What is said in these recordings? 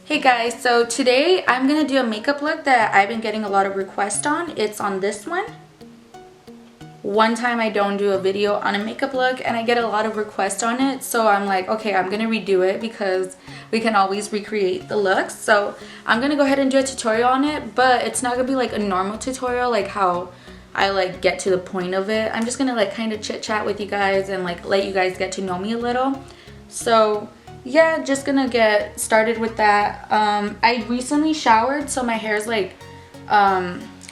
Hey guys, so today I'm gonna do a makeup look that I've been getting a lot of requests on. It's on this one. One time I don't do a video on a makeup look and I get a lot of requests on it, so I'm like, okay, I'm gonna redo it because we can always recreate the looks. So I'm gonna go ahead and do a tutorial on it, but it's not gonna be like a normal tutorial like how I like get to the point of it. I'm just gonna like kind of chit chat with you guys and like let you guys get to know me a little. So yeah, just gonna get started with that. I recently showered, so my hair's like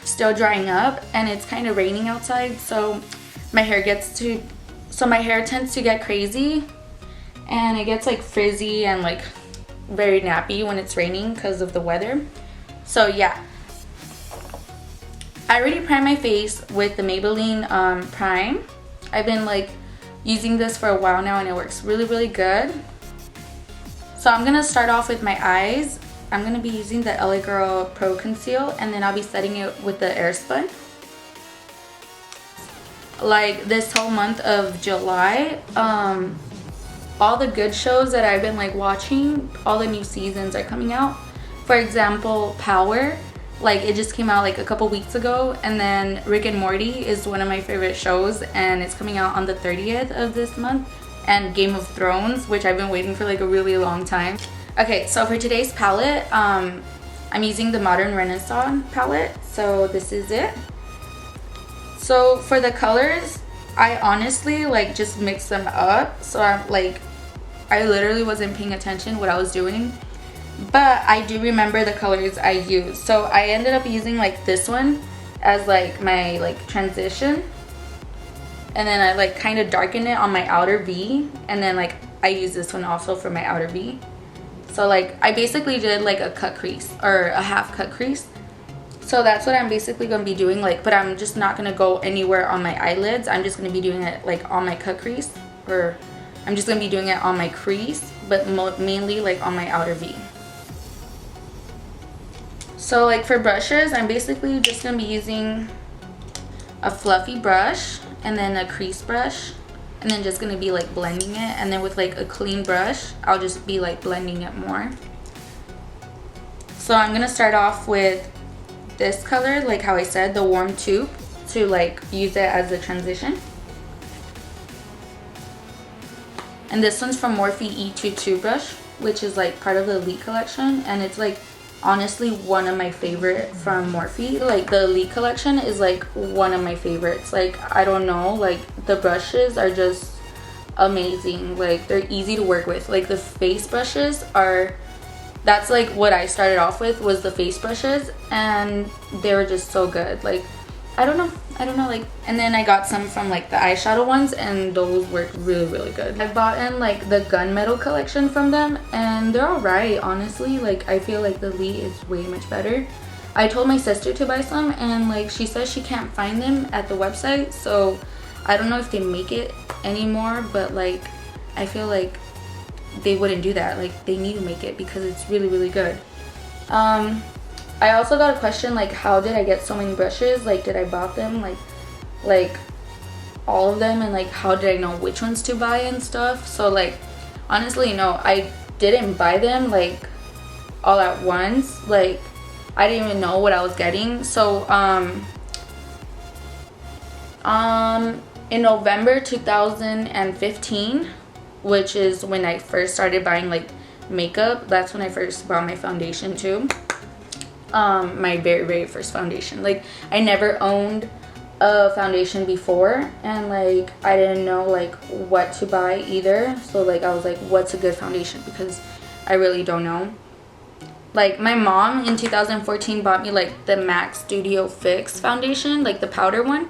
still drying up and it's kind of raining outside, so my hair tends to get crazy and it gets like frizzy and like very nappy when it's raining because of the weather. So yeah, I already primed my face with the Maybelline Prime. I've been like using this for a while now and it works really good. So I'm gonna start off with my eyes. I'm gonna be using the LA Girl Pro Conceal and then I'll be setting it with the Airspun. Like this whole month of July, all the good shows that I've been like watching, all the new seasons are coming out. For example, Power, like it just came out like a couple weeks ago, and then Rick and Morty is one of my favorite shows and it's coming out on the 30th of this month, and Game of Thrones, which I've been waiting for like a really long time. Okay, so for today's palette, I'm using the Modern Renaissance palette, so this is it. So for the colors, I honestly like just mix them up, so I literally wasn't paying attention what I was doing, but I do remember the colors I used. So I ended up using like this one as like my like transition, and then I like kind of darken it on my outer V, and then like I use this one also for my outer V. So like I basically did like a cut crease or a half cut crease. So that's what I'm basically going to be doing, like, but I'm just not going to go anywhere on my eyelids. I'm just going to be doing it like on my cut crease, or I'm just going to be doing it on my crease, but mainly like on my outer V. So like for brushes, I'm basically just going to be using a fluffy brush and then a crease brush, and then just going to be like blending it, and then with like a clean brush I'll just be like blending it more. So I'm going to start off with this color, like how I said, the warm taupe, to like use it as a transition. And this one's from Morphe E22 brush, which is like part of the Elite collection, and it's like honestly one of my favorite from Morphe. Like the Elite collection is like one of my favorites. Like I don't know, like the brushes are just amazing. Like they're easy to work with. Like the face brushes are, that's like what I started off with, was the face brushes, and they were just so good. Like I don't know like, and then I got some from like the eyeshadow ones, and those work really good. I've bought in like the Gunmetal collection from them, and they're alright, honestly. Like I feel like the Elite is way much better. I told my sister to buy some, and like she says she can't find them at the website, so I don't know if they make it anymore, but like I feel like they wouldn't do that. Like they need to make it because it's really good. I also got a question like, how did I get so many brushes? Like did I bought them like all of them, and like how did I know which ones to buy and stuff? So like honestly, no, I didn't buy them like all at once. Like I didn't even know what I was getting. So in November 2015, which is when I first started buying like makeup, that's when I first bought my foundation too. My very first foundation. Like I never owned a foundation before, and like I didn't know like what to buy either, so like I was like, what's a good foundation, because I really don't know. Like my mom in 2014 bought me like the MAC Studio Fix foundation, like the powder one,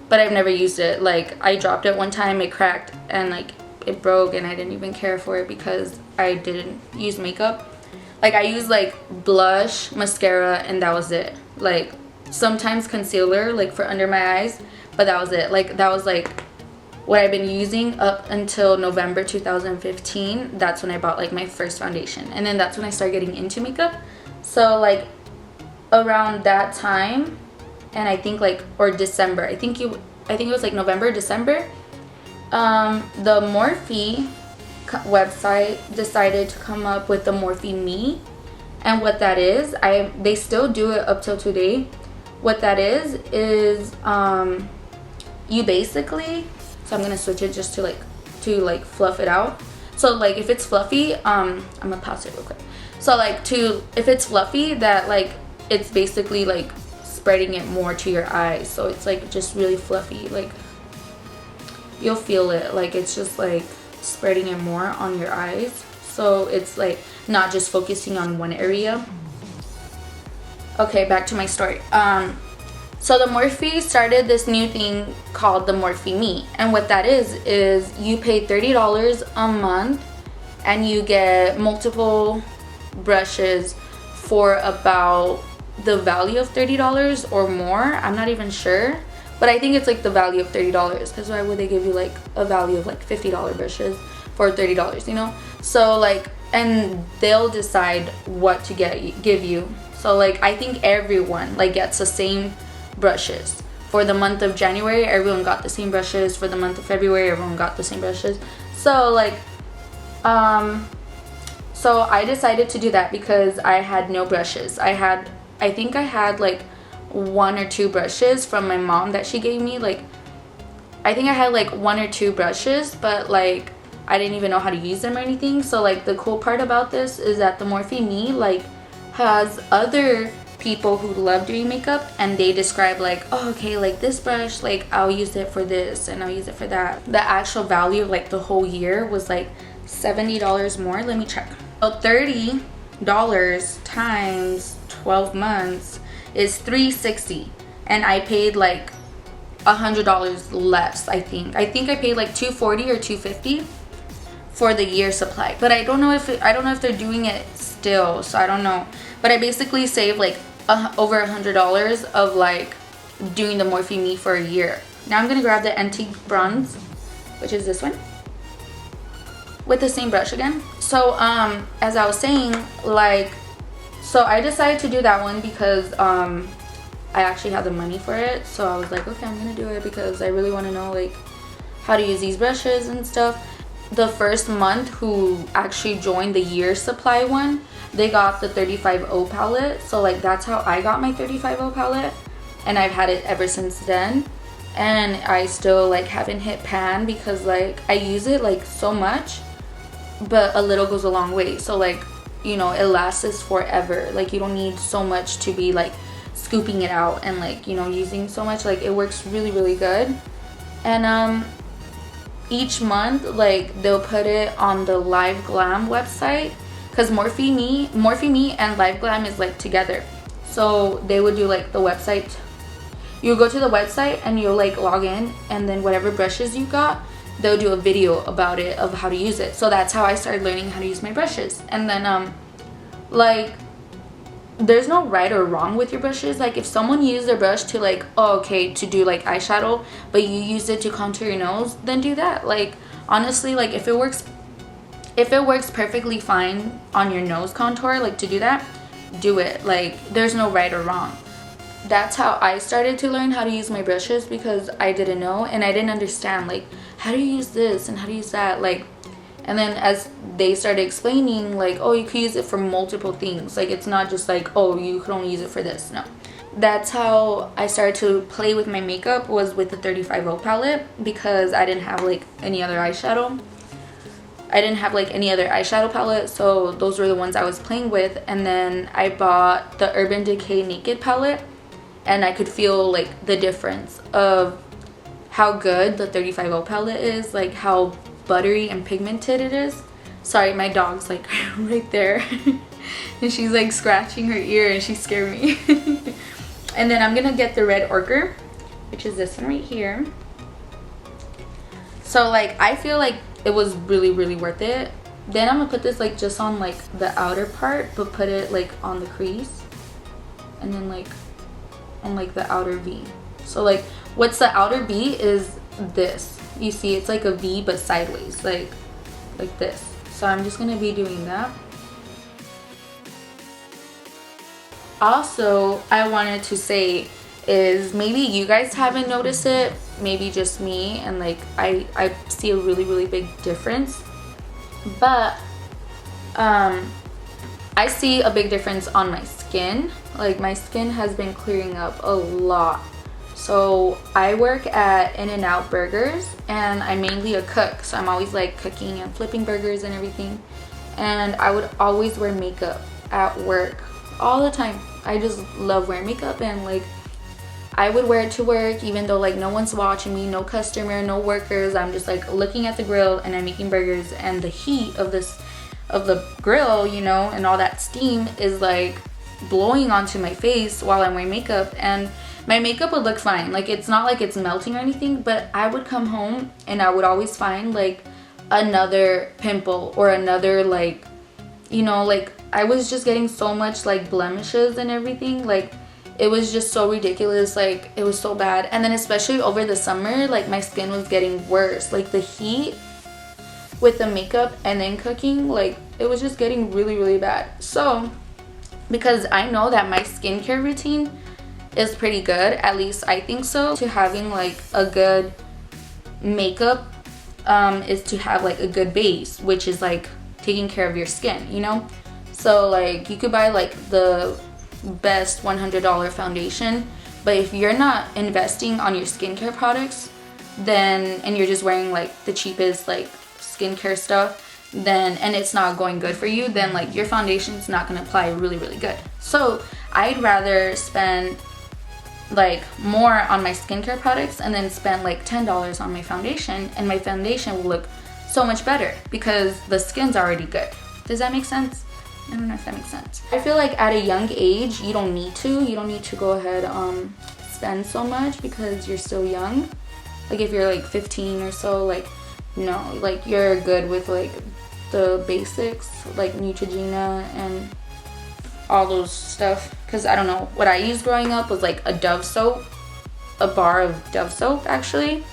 but I've never used it. Like I dropped it one time, it cracked, and like it broke, and I didn't even care for it because I didn't use makeup. Like I used like blush, mascara, and that was it. Like sometimes concealer like for under my eyes, but that was it. Like that was like what I've been using up until November 2015. That's when I bought like my first foundation, and then that's when I started getting into makeup. So like around that time, and I think like, or December, I think it was like November, December, the Morphe website decided to come up with the MORPHEME, And what that is, they still do it up till today. What that is you basically, so I'm gonna switch it just to like fluff it out. So like if it's fluffy, I'm gonna pause it real quick. So like if it's fluffy, that like it's basically like spreading it more to your eyes, so it's like just really fluffy, like you'll feel it, like it's just like spreading it more on your eyes, so it's like not just focusing on one area. Okay, back to my story. So the Morphe started this new thing called the MORPHEME, and what that is you pay $30 a month and you get multiple brushes for about the value of $30 or more. I'm not even sure, but I think it's like the value of $30, because why would they give you like a value of like $50 brushes for $30, you know? So like, and they'll decide what to give you. So like I think everyone like gets the same brushes. For the month of January, everyone got the same brushes. For the month of February, everyone got the same brushes. So like so I decided to do that because I had no brushes. I think I had like 1 or 2 brushes from my mom that she gave me. Like I think I had like 1 or 2 brushes, but like I didn't even know how to use them or anything. So like the cool part about this is that the MORPHEME like has other people who love doing makeup, and they describe like, oh okay, like this brush, like I'll use it for this and I'll use it for that. The actual value of like the whole year was like $70 more. Let me check. So $30 times 12 months is $360, and I paid like $100 less. I think I paid like $240 or $250 for the year supply, but I don't know if they're doing it still, so I don't know. But I basically saved like over $100 of like doing the MORPHEME for a year. Now I'm gonna grab the antique bronze, which is this one, with the same brush again. So as I was saying, like, so I decided to do that one because I actually had the money for it. So I was like, okay, I'm gonna do it because I really want to know like how to use these brushes and stuff. The first month who actually joined the year supply one, they got the 35O palette. So like that's how I got my 35O palette, and I've had it ever since then. And I still like haven't hit pan because like I use it like so much, but a little goes a long way. So like, you know, it lasts forever. Like you don't need so much to be like scooping it out and like, you know, using so much. Like it works really, really good. And each month like they'll put it on the Live Glam website, because MORPHEME and Live Glam is like together. So they would do like the website, you go to the website and you'll like log in, and then whatever brushes you got, they'll do a video about it, of how to use it. So that's how I started learning how to use my brushes. And then like there's no right or wrong with your brushes. Like if someone used their brush to like, oh okay, to do like eyeshadow, but you used it to contour your nose, then do that. Like honestly, like if it works perfectly fine on your nose contour, like to do that, do it. Like there's no right or wrong. That's how I started to learn how to use my brushes, because I didn't know and I didn't understand like how do you use this and how do you use that, like. And then as they started explaining like, oh, you could use it for multiple things, like it's not just like, oh, you could only use it for this. No, that's how I started to play with my makeup, was with the 35O palette, because I didn't have like any other eyeshadow. Palette, so those were the ones I was playing with. And then I bought the Urban Decay Naked palette, and I could feel like the difference of how good the 35O palette is, like how buttery and pigmented it is. Sorry, my dog's like right there and she's like scratching her ear and she scared me. And then I'm gonna get the red ochre, which is this one right here. So like I feel like it was really, really worth it. Then I'm gonna put this like just on like the outer part, but put it like on the crease, and then like on like the outer V. So like what's the outer V is this. You see it's like a V but sideways, like this. So I'm just gonna be doing that. Also, I wanted to say is, maybe you guys haven't noticed it, maybe just me, and like I see a really, really big difference. But I see a big difference on my skin. Like my skin has been clearing up a lot. So I work at In-N-Out Burgers and I'm mainly a cook. So I'm always like cooking and flipping burgers and everything. And I would always wear makeup at work all the time. I just love wearing makeup, and like I would wear it to work even though like no one's watching me, no customer, no workers. I'm just like looking at the grill and I'm making burgers, and the heat of the grill, you know, and all that steam is like blowing onto my face while I'm wearing makeup, and my makeup would look fine. Like it's not like it's melting or anything, but I would come home and I would always find like another pimple or another, like, you know, like I was just getting so much like blemishes and everything. Like it was just so ridiculous. Like it was so bad. And then especially over the summer, like my skin was getting worse. Like the heat with the makeup and then cooking, like it was just getting really, really bad. So because I know that my skincare routine is pretty good, at least I think so, to having like a good makeup is to have like a good base, which is like taking care of your skin, you know. So like you could buy like the best $100 foundation, but if you're not investing on your skincare products, then, and you're just wearing like the cheapest like skincare stuff, then, and it's not going good for you, then like your foundation's not going to apply really, really good. So I'd rather spend like more on my skincare products and then spend like $10 on my foundation, and my foundation will look so much better because the skin's already good. Does that make sense? I don't know if that makes sense. I feel like at a young age you don't need to go ahead spend so much because you're still young. Like if you're like 15 or so, like no, like you're good with like the basics like Neutrogena and all those stuff. Because I don't know, what I used growing up was like a Dove soap, a bar of Dove soap actually,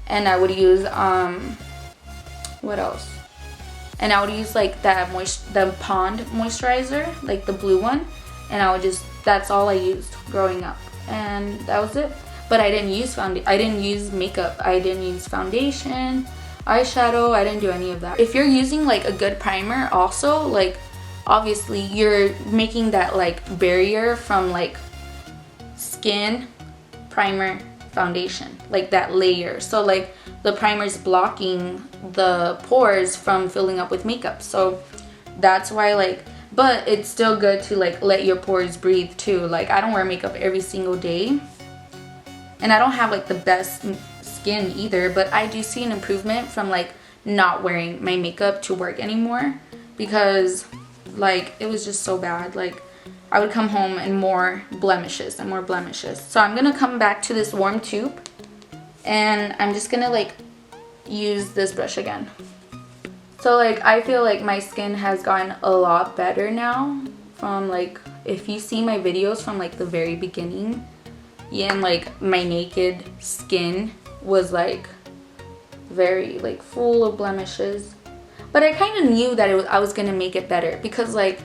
and I would use what else? And I would use like that the Pond moisturizer, like the blue one, and I would just, that's all I used growing up, and that was it. But I didn't use I didn't use makeup, I didn't use foundation, eyeshadow, I didn't do any of that. If you're using like a good primer also, like obviously you're making that like barrier from like skin, primer, foundation, like that layer. So like the primer's blocking the pores from filling up with makeup. So that's why, like, but it's still good to like let your pores breathe too. Like I don't wear makeup every single day, and I don't have like the best skin either, but I do see an improvement from like not wearing my makeup to work anymore, because like it was just so bad. Like I would come home and more blemishes and more blemishes. So I'm gonna come back to this warm tube, and I'm just gonna like use this brush again. So like I feel like my skin has gotten a lot better now from like, if you see my videos from like the very beginning, yeah, and like my naked skin was like very like full of blemishes. But I kind of knew that I was gonna make it better, because like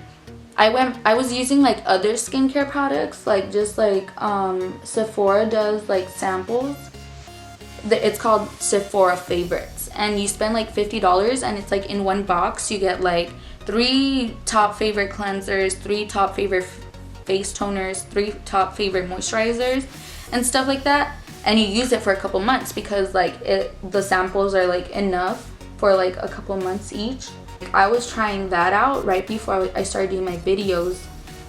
I was using like other skincare products, like just like Sephora does like samples. It's called Sephora Favorites, and you spend like $50, and it's like in one box you get like 3 top favorite cleansers, 3 top favorite face toners, 3 top favorite moisturizers and stuff like that, and you use it for a couple months, because like the samples are like enough for like a couple months each. I was trying that out right before I started doing my videos,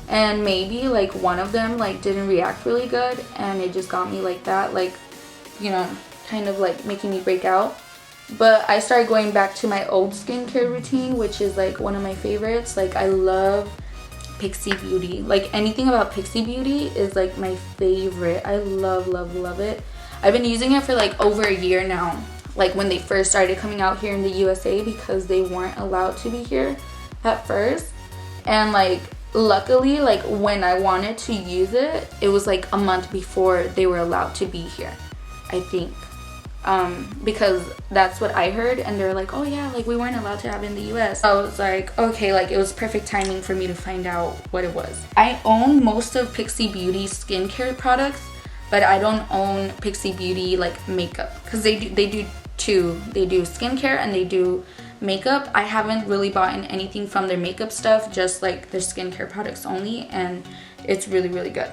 and maybe like one of them like didn't react really good, and it just got me like that, like, you know, kind of like making me break out. But I started going back to my old skincare routine, which is like one of my favorites. Like I love Pixie Beauty. Like anything about Pixie Beauty is like my favorite. I love, love, love it. I've been using it for like over a year now. Like when they first started coming out here in the USA, because they weren't allowed to be here at first. And like luckily, like when I wanted to use it, it was like a month before they were allowed to be here, I think. Because that's what I heard, and they're like, oh yeah, like we weren't allowed to have it in the US. I was like, okay, like it was perfect timing for me to find out what it was. I own most of Pixie Beauty's skincare products, but I don't own Pixie Beauty like makeup, because they do two. They do skincare and they do makeup. I haven't really bought anything from their makeup stuff, just like their skincare products only, and it's really, really good.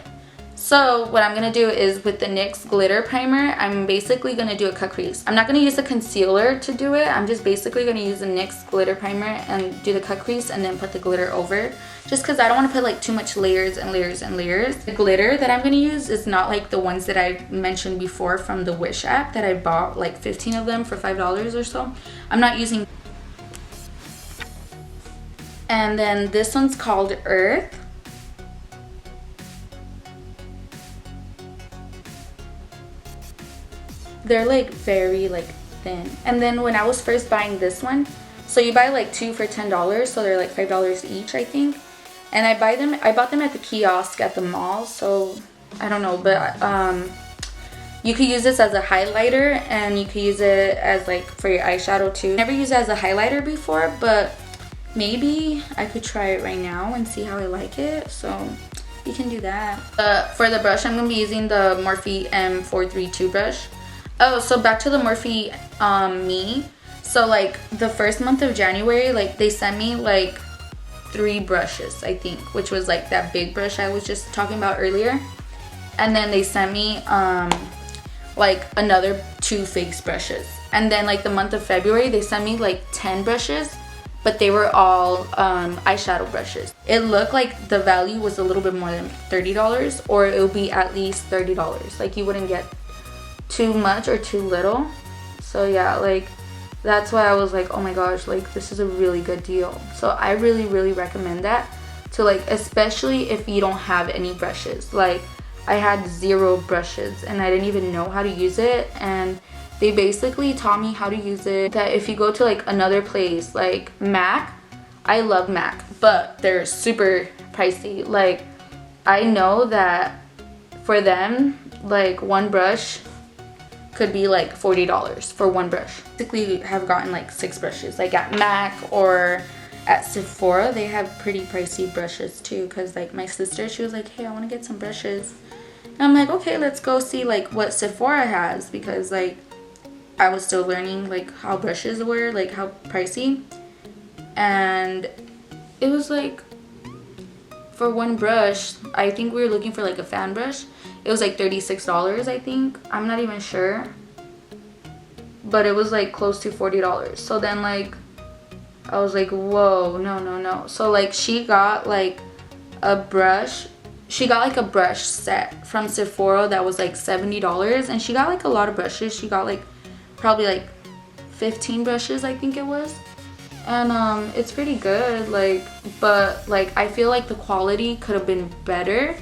So what I'm going to do is with the NYX glitter primer, I'm basically going to do a cut crease. I'm not going to use a concealer to do it. I'm just basically going to use the NYX glitter primer and do the cut crease and then put the glitter over. Just because I don't want to put like too much layers and layers and layers. The glitter that I'm going to use is not like the ones that I mentioned before from the Wish app that I bought like 15 of them for $5 or so. I'm not using. And then this one's called Earth. They're like very like thin. And then when I was first buying this one, so you buy like 2 for $10, so they're like $5 each, I think. And I bought them at the kiosk at the mall, so I don't know, but you could use this as a highlighter and you could use it as like for your eyeshadow too. Never used it as a highlighter before, but maybe I could try it right now and see how I like it. So you can do that. For the brush, I'm gonna be using the Morphe M432 brush. Oh, so back to the Morphe Me. So like the first month of January, like they sent me like 3 brushes, I think, which was like that big brush I was just talking about earlier. And then they sent me like another 2 face brushes. And then like the month of February, they sent me like 10 brushes, but they were all eyeshadow brushes. It looked like the value was a little bit more than $30, or it would be at least $30. Like you wouldn't get too much or too little. So yeah, like that's why I was like, oh my gosh, like this is a really good deal. So I really, really recommend that to like, especially if you don't have any brushes. Like I had 0 brushes and I didn't even know how to use it, and they basically taught me how to use it. That if you go to like another place like MAC, I love MAC, but they're super pricey. Like I know that for them, like one brush could be like $40 for one brush. Basically have gotten like 6 brushes. Like at MAC or at Sephora, they have pretty pricey brushes too, because like my sister, she was like, hey, I want to get some brushes. And I'm like, okay, let's go see like what Sephora has, because like I was still learning like how brushes were, like how pricey. And it was like, for one brush, I think we were looking for like a fan brush. It was like $36, I think. I'm not even sure. But it was like close to $40. So then like, I was like, whoa, no, no, no. So like she got like a brush. She got like a brush set from Sephora that was like $70. And she got like a lot of brushes. She got like probably like 15 brushes, I think it was. And it's pretty good, like, but like I feel like the quality could have been better,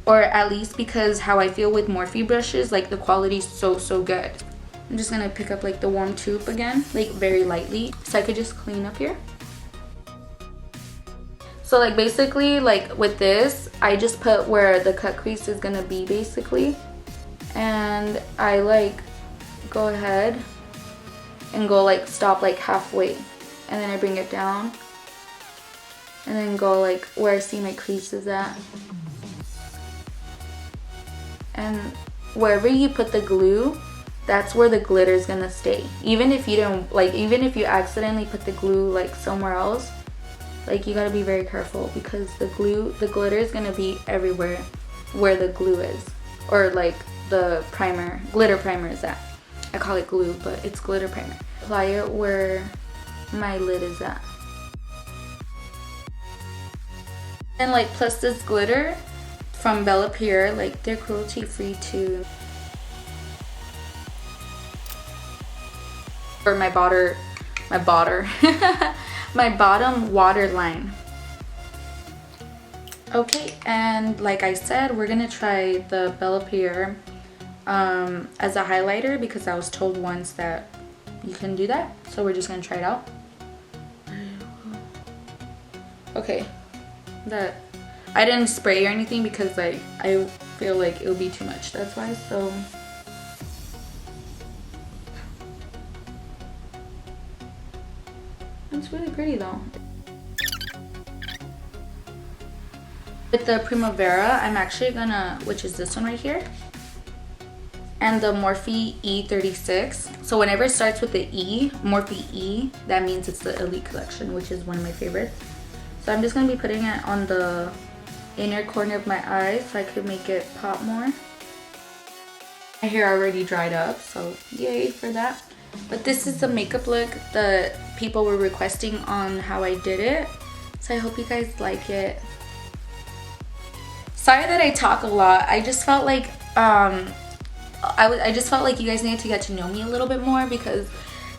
or at least, because how I feel with Morphe brushes, like the quality is so good. I'm just gonna pick up like the warm tube again, like very lightly, so I could just clean up here. So like basically like with this, I just put where the cut crease is gonna be basically, and I like go ahead and go like stop like halfway, and then I bring it down and then go like where I see my creases at. And wherever you put the glue, that's where the glitter is gonna stay. Even if you don't like, even if you accidentally put the glue like somewhere else, like you gotta be very careful, because the glitter is gonna be everywhere where the glue is, or like the primer, glitter primer is at. I call it glue, but it's glitter primer. Apply it where my lid is at. And like plus this glitter from Bella Pierre, like they're cruelty free too. For my my bottom waterline. Okay, and like I said, we're gonna try the Bella Pierre as a highlighter, because I was told once that you can do that, so we're just gonna try it out. Okay, that I didn't spray or anything because like I feel like it would be too much, that's why. So it's really pretty though. With the Primavera, I'm actually gonna, which is this one right here, and the Morphe E36. So whenever it starts with the E, Morphe E, that means it's the Elite Collection, which is one of my favorites. So I'm just going to be putting it on the inner corner of my eye so I could make it pop more. My hair already dried up, so yay for that. But this is the makeup look that people were requesting on how I did it. So I hope you guys like it. Sorry that I talk a lot. I just felt like I just felt like you guys needed to get to know me a little bit more, because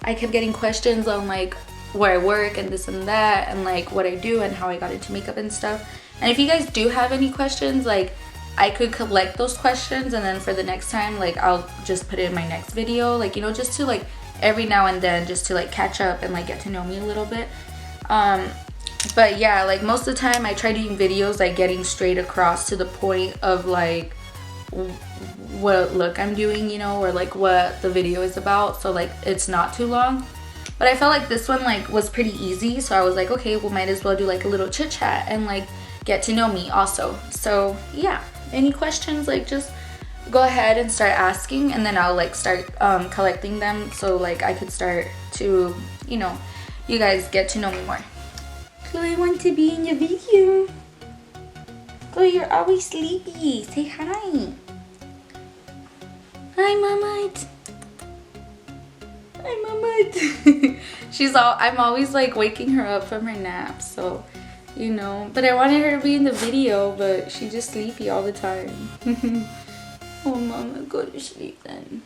I kept getting questions on like where I work and this and that, and like what I do and how I got into makeup and stuff. And if you guys do have any questions, like I could collect those questions, and then for the next time, like I'll just put it in my next video, like, you know, just to like every now and then, just to like catch up and like get to know me a little bit. But yeah, like most of the time I try doing videos like getting straight across to the point of like what look I'm doing, you know, or like what the video is about, so like it's not too long. But I felt like this one like was pretty easy, so I was like, okay, well, might as well do like a little chit chat and like get to know me also. So yeah, any questions, like just go ahead and start asking, and then I'll like start collecting them, so like I could start to, you know, you guys get to know me more. Chloe, I want to be in your video. Chloe, you're always sleepy. Say hi. Hi, Mamut. Hi, Mamut. I'm always like waking her up from her nap, so you know. But I wanted her to be in the video, but she's just sleepy all the time. Oh, Mama, go to sleep then.